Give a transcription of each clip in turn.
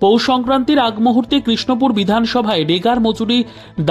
পৌষ সংক্রান্তির আগ মুহূর্তে কৃষ্ণপুর বিধানসভায় রেগার মজুরি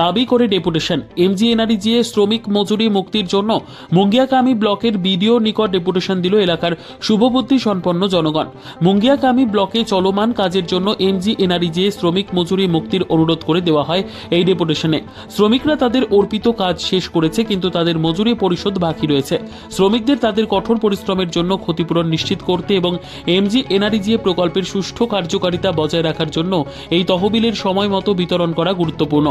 দাবি করে ডেপুটেশন। এমজিএনআরইজিএ শ্রমিক মজুরি মুক্তির জন্য মুঙ্গিয়াকামি ব্লকের বিডিও নিকট ডেপুটেশন দিল এলাকার শুভবুদ্ধি সম্পন্ন জনগণ। মুঙ্গিয়াকামি ব্লকে চলমান কাজের জন্য এমজিএনআরইজিএ শ্রমিক মজুরি মুক্তির অনুরোধ করে দেওয়া হয়। এই ডেপুটেশনে শ্রমিকরা তাদের অর্পিত কাজ শেষ করেছে, কিন্তু তাদের মজুরি পরিশোধ বাকি রয়েছে। শ্রমিকদের তাদের কঠোর পরিশ্রমের জন্য ক্ষতিপূরণ নিশ্চিত করতে এবং এমজিএনআরইজিএ প্রকল্পের সুষ্ঠু কার্যকারিতা বজায় রাখার জন্য এই তহবিলের সময় মতো বিতরণ করা গুরুত্বপূর্ণ।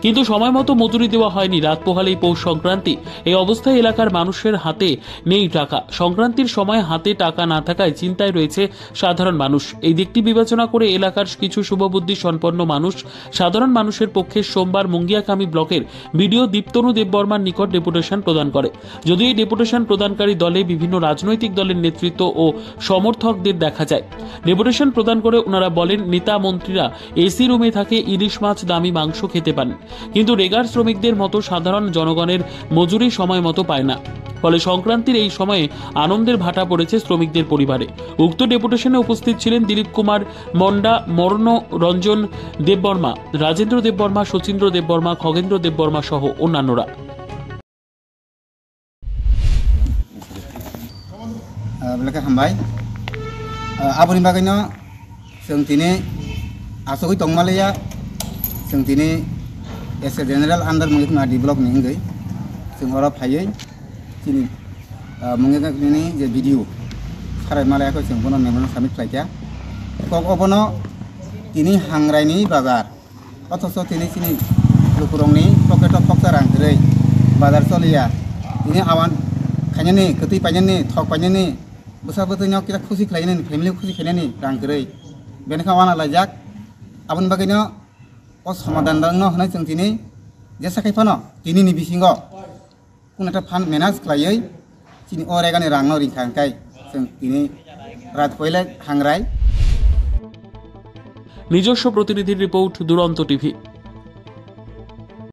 কিন্তু সময় মতো মজুরি দেওয়া হয়নি। রাত পোহালেই পৌষ সংক্রান্তি। এই অবস্থায় এলাকার মানুষের হাতে নেই টাকা। সংক্রান্তির সময় হাতে টাকা না থাকায় চিন্তায় রয়েছে সাধারণ মানুষ। এই দিকটি বিবেচনা করে এলাকার কিছু শুভবুদ্ধি সম্পন্ন মানুষ সাধারণ মানুষের পক্ষে সোমবার মুঙ্গিয়াকামি ব্লকের বিডিও দীপ্তনু দেববর্মার নিকট ডেপুটেশন প্রদান করে। যদিও এই ডেপুটেশন প্রদানকারী দলে বিভিন্ন রাজনৈতিক দলের নেতৃত্ব ও সমর্থকদের দেখা যায়। ডেপুটেশন প্রদান করে ওনারা বলেন, নেতা মন্ত্রীরা এসি রুমে থাকে, ইলিশ মাছ দামি মাংস খেতে পান, কিন্তু রেগার শ্রমিকদের মতো সাধারণ জনগণের মজুরি সময় মতো পায় না। ফলে সংক্রান্তির এই সময়ে আনন্দের ভাটা পড়েছে শ্রমিকদের পরিবারে। উক্ত ডেপুটেশনে উপস্থিত ছিলেন দিলীপ কুমার মন্ডা, মর্ণ রঞ্জন দেববর্মা, রাজেন্দ্র দেববর্মা, শচীন্দ্র দেববর্মা, খগেন্দ্র দেববর্মা সহ অন্যান্যরা। Aboni bagainya जों दिनै आसगै दंमालैया जों दिनै एस ए जेनेरेल आन्डार मुंगिया डेभेलप निंगै जों हरा फायै दिनै मुंगियानि जे भिडिअ साराय मालायाखौ जों बनो मेमोरियल साबमिट खालामया कक अबनो दिनै हांरायनि बाजार अथच दिनै दिनै लुकुरंनि पकेट अफ फक्सा रांद्रै बाजार चलिया दिनै आवान खायनानि गोथै पायनानि थक पायनानि बोसा बोथोरनियाव किता खुसि खालायनानि फेमिलि खुसि खालायनानि रांद्रै बेनिखायनो आवाना लाजाक आबुन बागैनो अ समाधान दंनो होनाय जों दिनै जेसा खायफानो दिनैनि बिसिङाव कुनटा फान्ड मेनेज खालायै दिनै अ रेगानि रांनो रिंखांखाय जों दिनै रात पयले हांराय। নিজস্ব প্রতিনিধির রিপোর্ট, দুরন্ত টিভি।